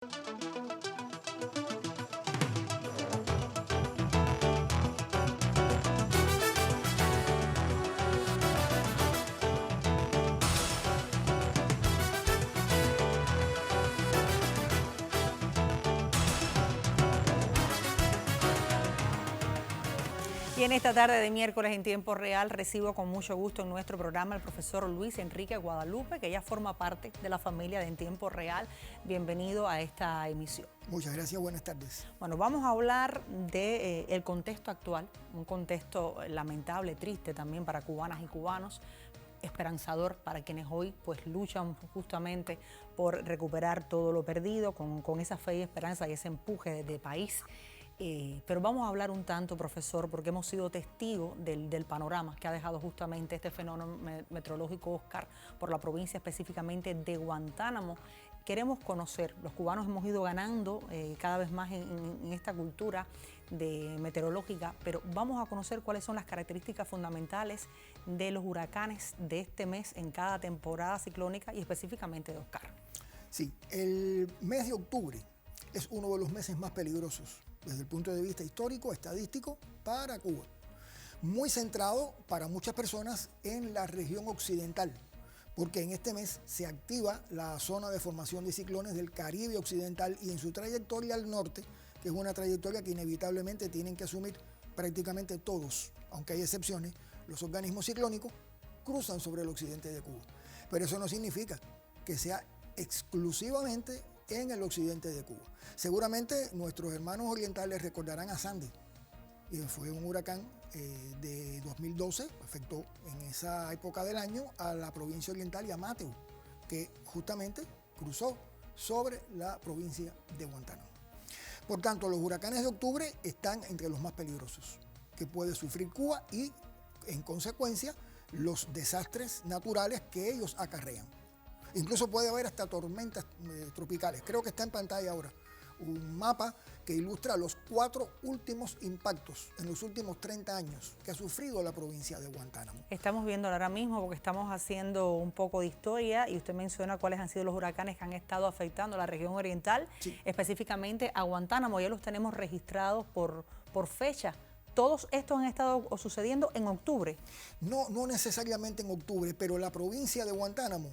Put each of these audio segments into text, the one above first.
Y en esta tarde de miércoles en tiempo real recibo con mucho gusto en nuestro programa al profesor Luis Enrique Guadalupe, que ya forma parte de la familia de En Tiempo Real. Bienvenido a esta emisión. Muchas gracias, buenas tardes. Bueno, vamos a hablar del contexto actual, un contexto lamentable, triste también para cubanas y cubanos, esperanzador para quienes hoy pues luchan justamente por recuperar todo lo perdido, con esa fe y esperanza y ese empuje de país. Pero vamos a hablar un tanto, profesor, porque hemos sido testigos del panorama que ha dejado justamente este fenómeno meteorológico Oscar por la provincia específicamente de Guantánamo. Queremos conocer, los cubanos hemos ido ganando cada vez más en esta cultura meteorológica, pero vamos a conocer cuáles son las características fundamentales de los huracanes de este mes en cada temporada ciclónica y específicamente de Oscar. Sí, el mes de octubre es uno de los meses más peligrosos desde el punto de vista histórico, estadístico, para Cuba. Muy centrado para muchas personas en la región occidental, porque en este mes se activa la zona de formación de ciclones del Caribe occidental y en su trayectoria al norte, que es una trayectoria que inevitablemente tienen que asumir prácticamente todos, aunque hay excepciones, los organismos ciclónicos cruzan sobre el occidente de Cuba. Pero eso no significa que sea exclusivamente en el occidente de Cuba. Seguramente nuestros hermanos orientales recordarán a Sandy. Fue un huracán de 2012, afectó en esa época del año a la provincia oriental y a Mateo, que justamente cruzó sobre la provincia de Guantánamo. Por tanto, los huracanes de octubre están entre los más peligrosos que puede sufrir Cuba y, en consecuencia, los desastres naturales que ellos acarrean. Incluso puede haber hasta tormentas tropicales. Creo que está en pantalla ahora un mapa que ilustra los 4 últimos impactos en los últimos 30 años que ha sufrido la provincia de Guantánamo. Estamos viendo ahora mismo porque estamos haciendo un poco de historia y usted menciona cuáles han sido los huracanes que han estado afectando a la región oriental, sí, específicamente a Guantánamo. Ya los tenemos registrados por fecha. ¿Todos estos han estado sucediendo en octubre? No necesariamente en octubre, pero la provincia de Guantánamo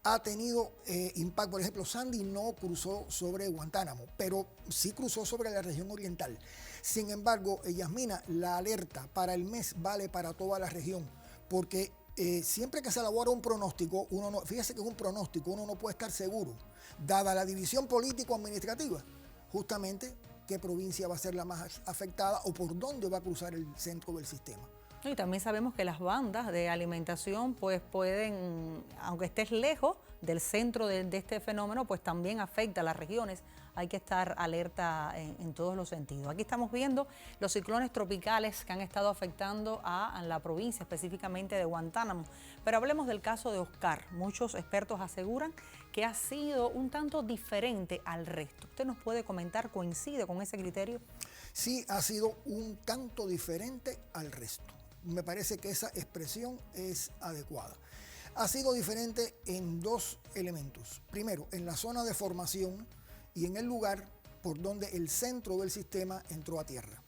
ha tenido impacto. Por ejemplo, Sandy no cruzó sobre Guantánamo, pero sí cruzó sobre la región oriental. Sin embargo, Yasmina, la alerta para el mes vale para toda la región, porque siempre que se elabora un pronóstico, fíjese que es un pronóstico, uno no puede estar seguro, dada la división político-administrativa, justamente qué provincia va a ser la más afectada o por dónde va a cruzar el centro del sistema. Y también sabemos que las bandas de alimentación pues pueden, aunque estés lejos del centro de este fenómeno, pues también afecta a las regiones. Hay que estar alerta en todos los sentidos. Aquí estamos viendo los ciclones tropicales que han estado afectando a la provincia, específicamente de Guantánamo. Pero hablemos del caso de Oscar. Muchos expertos aseguran que ha sido un tanto diferente al resto. ¿Usted nos puede comentar, coincide con ese criterio? Sí, ha sido un tanto diferente al resto. Me parece que esa expresión es adecuada. Ha sido diferente en 2 elementos. Primero, en la zona de formación y en el lugar por donde el centro del sistema entró a tierra.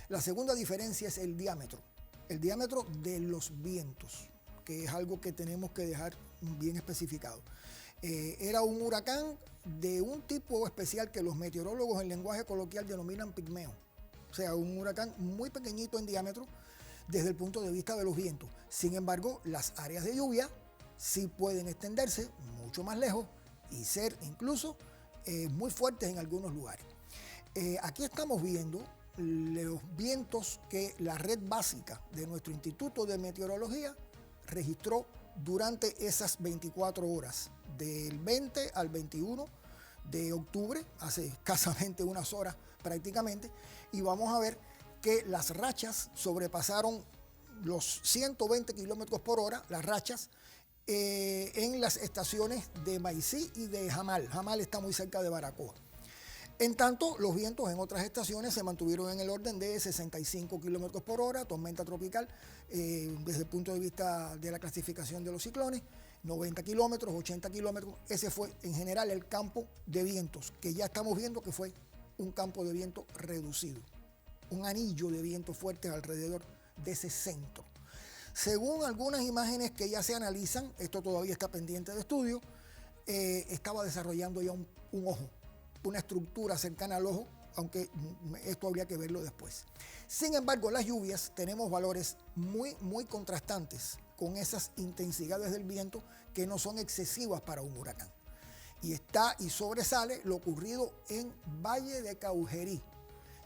La segunda diferencia es el diámetro de los vientos, que es algo que tenemos que dejar bien especificado. Era un huracán de un tipo especial que los meteorólogos en lenguaje coloquial denominan pigmeo. O sea, un huracán muy pequeñito en diámetro, desde el punto de vista de los vientos. Sin embargo, las áreas de lluvia sí pueden extenderse mucho más lejos y ser incluso muy fuertes en algunos lugares. Aquí estamos viendo los vientos que la red básica de nuestro Instituto de Meteorología registró durante esas 24 horas, del 20 al 21 de octubre, hace escasamente unas horas prácticamente, y vamos a ver que las rachas sobrepasaron los 120 kilómetros por hora, las rachas, en las estaciones de Maicí y de Jamal. Jamal está muy cerca de Baracoa. En tanto, los vientos en otras estaciones se mantuvieron en el orden de 65 kilómetros por hora, tormenta tropical, desde el punto de vista de la clasificación de los ciclones. 90 kilómetros, 80 kilómetros. Ese fue en general el campo de vientos, que ya estamos viendo que fue un campo de viento reducido, un anillo de vientos fuertes alrededor de ese centro. Según algunas imágenes que ya se analizan, esto todavía está pendiente de estudio, estaba desarrollando ya un ojo, una estructura cercana al ojo, aunque esto habría que verlo después. Sin embargo, las lluvias tenemos valores muy contrastantes con esas intensidades del viento que no son excesivas para un huracán. Y sobresale lo ocurrido en Valle de Caujerí.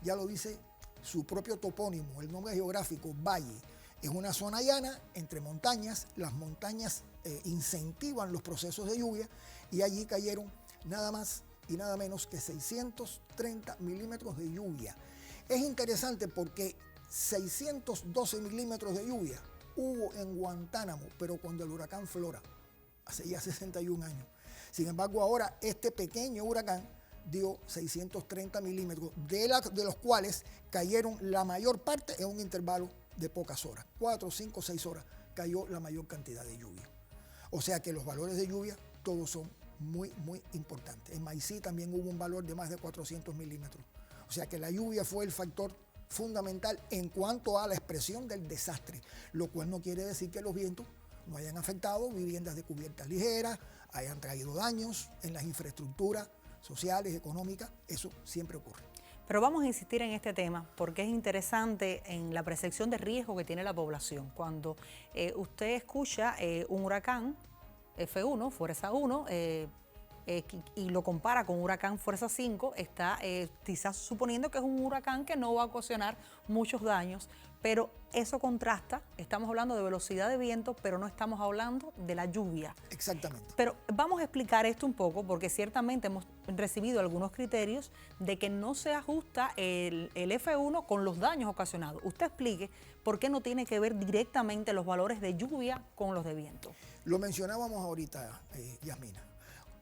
Ya lo dice su propio topónimo, el nombre geográfico, Valle. Es una zona llana entre montañas. Las montañas incentivan los procesos de lluvia y allí cayeron nada más y nada menos que 630 milímetros de lluvia. Es interesante porque 612 milímetros de lluvia hubo en Guantánamo, pero cuando el huracán Flora, hace ya 61 años. Sin embargo, ahora este pequeño huracán dio 630 milímetros, de los cuales cayeron la mayor parte en un intervalo de pocas horas. 4, 5, 6 horas cayó la mayor cantidad de lluvia. O sea que los valores de lluvia todos son muy importantes. En Maicí también hubo un valor de más de 400 milímetros. O sea que la lluvia fue el factor fundamental en cuanto a la expresión del desastre, lo cual no quiere decir que los vientos no hayan afectado viviendas de cubiertas ligeras, hayan traído daños en las infraestructuras sociales, económicas. Eso siempre ocurre. Pero vamos a insistir en este tema porque es interesante en la percepción de riesgo que tiene la población. Cuando usted escucha un huracán F1, fuerza 1, y lo compara con un huracán fuerza 5, está quizás suponiendo que es un huracán que no va a ocasionar muchos daños, pero eso contrasta. Estamos hablando de velocidad de viento, pero no estamos hablando de la lluvia. Exactamente. Pero vamos a explicar esto un poco, porque ciertamente hemos recibido algunos criterios de que no se ajusta el F1 con los daños ocasionados. Usted explique por qué no tiene que ver directamente los valores de lluvia con los de viento. Lo mencionábamos ahorita, Yasmina.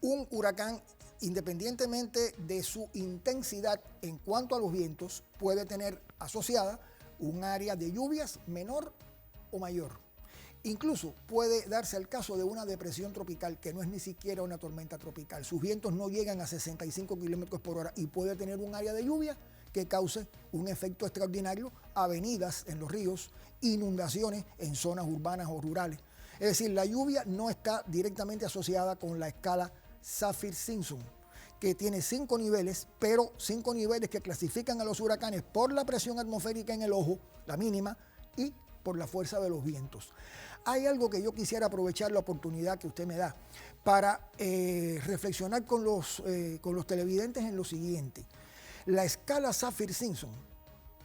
Un huracán, independientemente de su intensidad en cuanto a los vientos, puede tener asociada un área de lluvias menor o mayor. Incluso puede darse el caso de una depresión tropical, que no es ni siquiera una tormenta tropical. Sus vientos no llegan a 65 kilómetros por hora y puede tener un área de lluvia que cause un efecto extraordinario, avenidas en los ríos, inundaciones en zonas urbanas o rurales. Es decir, la lluvia no está directamente asociada con la escala Saffir-Simpson, que tiene 5 niveles, pero 5 niveles que clasifican a los huracanes por la presión atmosférica en el ojo, la mínima, y por la fuerza de los vientos. Hay algo que yo quisiera aprovechar la oportunidad que usted me da para reflexionar con los televidentes en lo siguiente. La escala Saffir-Simpson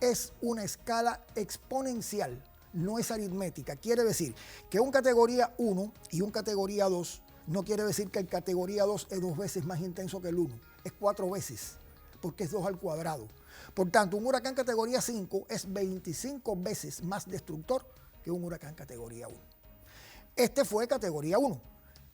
es una escala exponencial, no es aritmética. Quiere decir que un categoría 1 y un categoría 2 no quiere decir que el categoría 2 es 2 veces más intenso que el 1, es 4 veces, porque es 2 al cuadrado. Por tanto, un huracán categoría 5 es 25 veces más destructor que un huracán categoría 1. Este fue categoría 1,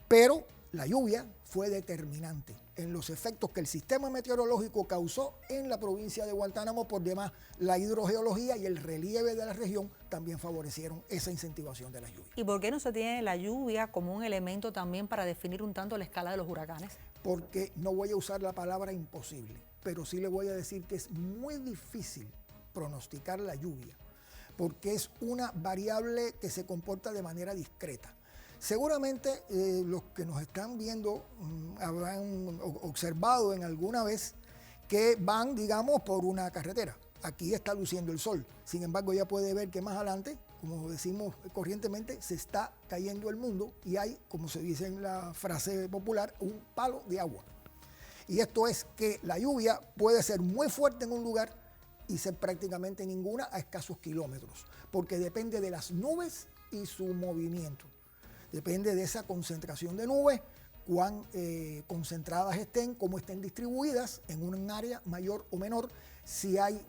pero la lluvia fue determinante en los efectos que el sistema meteorológico causó en la provincia de Guantánamo. Por demás, la hidrogeología y el relieve de la región también favorecieron esa incentivación de la lluvia. ¿Y por qué no se tiene la lluvia como un elemento también para definir un tanto la escala de los huracanes? Porque no voy a usar la palabra imposible, pero sí le voy a decir que es muy difícil pronosticar la lluvia, porque es una variable que se comporta de manera discreta. Seguramente los que nos están viendo habrán observado en alguna vez que van, digamos, por una carretera. Aquí está luciendo el sol. Sin embargo, ya puede ver que más adelante, como decimos corrientemente, se está cayendo el mundo y hay, como se dice en la frase popular, un palo de agua. Y esto es que la lluvia puede ser muy fuerte en un lugar y ser prácticamente ninguna a escasos kilómetros, porque depende de las nubes y su movimiento. Depende de esa concentración de nubes, cuán concentradas estén, cómo estén distribuidas en un área mayor o menor, si hay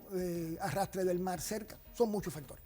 arrastre del mar cerca. Son muchos factores.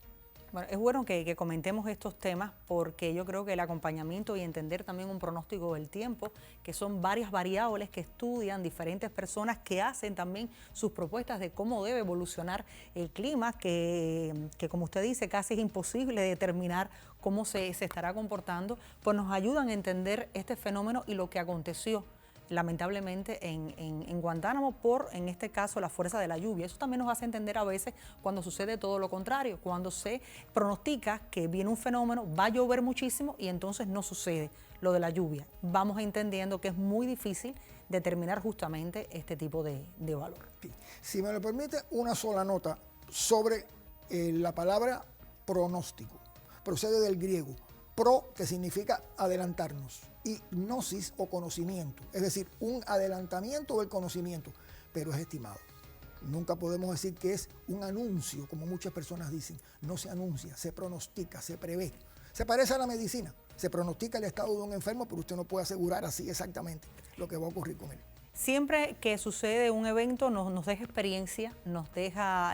Bueno, es bueno que comentemos estos temas porque yo creo que el acompañamiento y entender también un pronóstico del tiempo, que son varias variables que estudian diferentes personas que hacen también sus propuestas de cómo debe evolucionar el clima, que como usted dice, casi es imposible determinar cómo se estará comportando, pues nos ayudan a entender este fenómeno y lo que aconteció lamentablemente en Guantánamo por, en este caso, la fuerza de la lluvia. Eso también nos hace entender a veces cuando sucede todo lo contrario, cuando se pronostica que viene un fenómeno, va a llover muchísimo y entonces no sucede lo de la lluvia. Vamos entendiendo que es muy difícil determinar justamente este tipo de valor. Sí. Si me lo permite, una sola nota sobre la palabra pronóstico. Procede del griego, pro, que significa adelantarnos, y gnosis o conocimiento, es decir, un adelantamiento del conocimiento, pero es estimado. Nunca podemos decir que es un anuncio, como muchas personas dicen. No se anuncia, se pronostica, se prevé. Se parece a la medicina, se pronostica el estado de un enfermo, pero usted no puede asegurar así exactamente lo que va a ocurrir con él. Siempre que sucede un evento nos deja experiencia, nos deja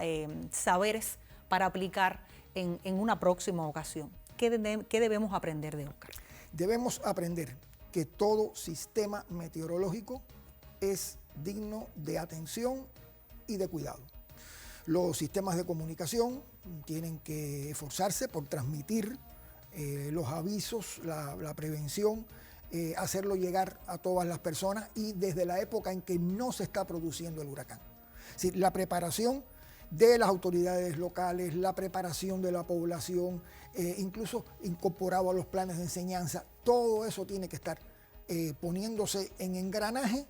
saberes para aplicar en una próxima ocasión. ¿Qué debemos aprender de Oscar? Debemos aprender que todo sistema meteorológico es digno de atención y de cuidado. Los sistemas de comunicación tienen que esforzarse por transmitir los avisos, la prevención, hacerlo llegar a todas las personas y desde la época en que no se está produciendo el huracán. Es decir, la preparación de las autoridades locales, la preparación de la población, incluso incorporado a los planes de enseñanza, todo eso tiene que estar poniéndose en engranaje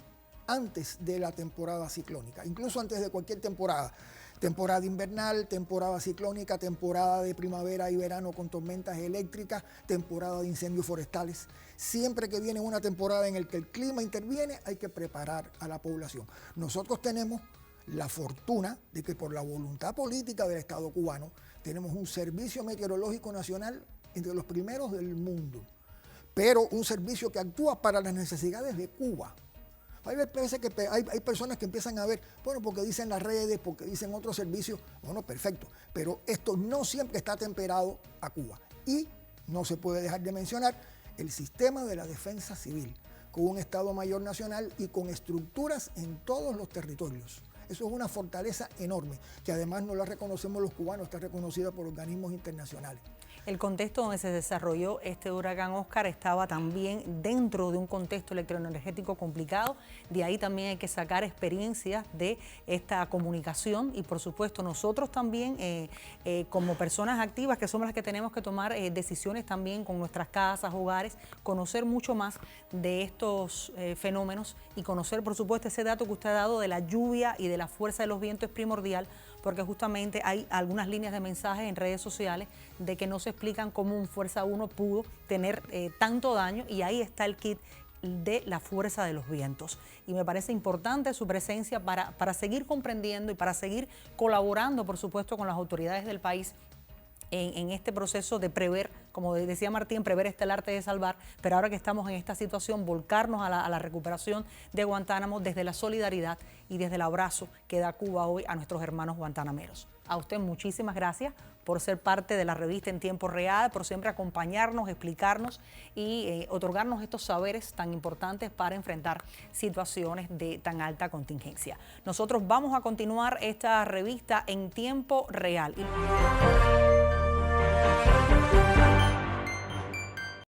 antes de la temporada ciclónica, incluso antes de cualquier temporada. Temporada invernal, temporada ciclónica, temporada de primavera y verano con tormentas eléctricas, temporada de incendios forestales. Siempre que viene una temporada en la que el clima interviene, hay que preparar a la población. Nosotros tenemos la fortuna de que por la voluntad política del Estado cubano tenemos un servicio meteorológico nacional entre los primeros del mundo, pero un servicio que actúa para las necesidades de Cuba. Hay veces que hay personas que empiezan a ver, bueno, porque dicen las redes, porque dicen otros servicios, bueno, perfecto, pero esto no siempre está temperado a Cuba. Y no se puede dejar de mencionar el sistema de la defensa civil, con un Estado Mayor Nacional y con estructuras en todos los territorios. Eso es una fortaleza enorme, que además no la reconocemos los cubanos, está reconocida por organismos internacionales. El contexto donde se desarrolló este huracán Oscar estaba también dentro de un contexto electroenergético complicado. De ahí también hay que sacar experiencias de esta comunicación y por supuesto nosotros también como personas activas que somos las que tenemos que tomar decisiones también con nuestras casas, hogares, conocer mucho más de estos fenómenos y conocer por supuesto ese dato que usted ha dado de la lluvia y de la fuerza de los vientos es primordial, porque justamente hay algunas líneas de mensajes en redes sociales de que no se explican cómo un Fuerza 1 pudo tener tanto daño y ahí está el kit de la fuerza de los vientos. Y me parece importante su presencia para seguir comprendiendo y para seguir colaborando, por supuesto, con las autoridades del país en este proceso de prever, como decía Martín, prever está el arte de salvar, pero ahora que estamos en esta situación, volcarnos a la recuperación de Guantánamo desde la solidaridad y desde el abrazo que da Cuba hoy a nuestros hermanos guantanameros. A usted muchísimas gracias por ser parte de la revista en tiempo real, por siempre acompañarnos, explicarnos y otorgarnos estos saberes tan importantes para enfrentar situaciones de tan alta contingencia. Nosotros vamos a continuar esta revista en tiempo real.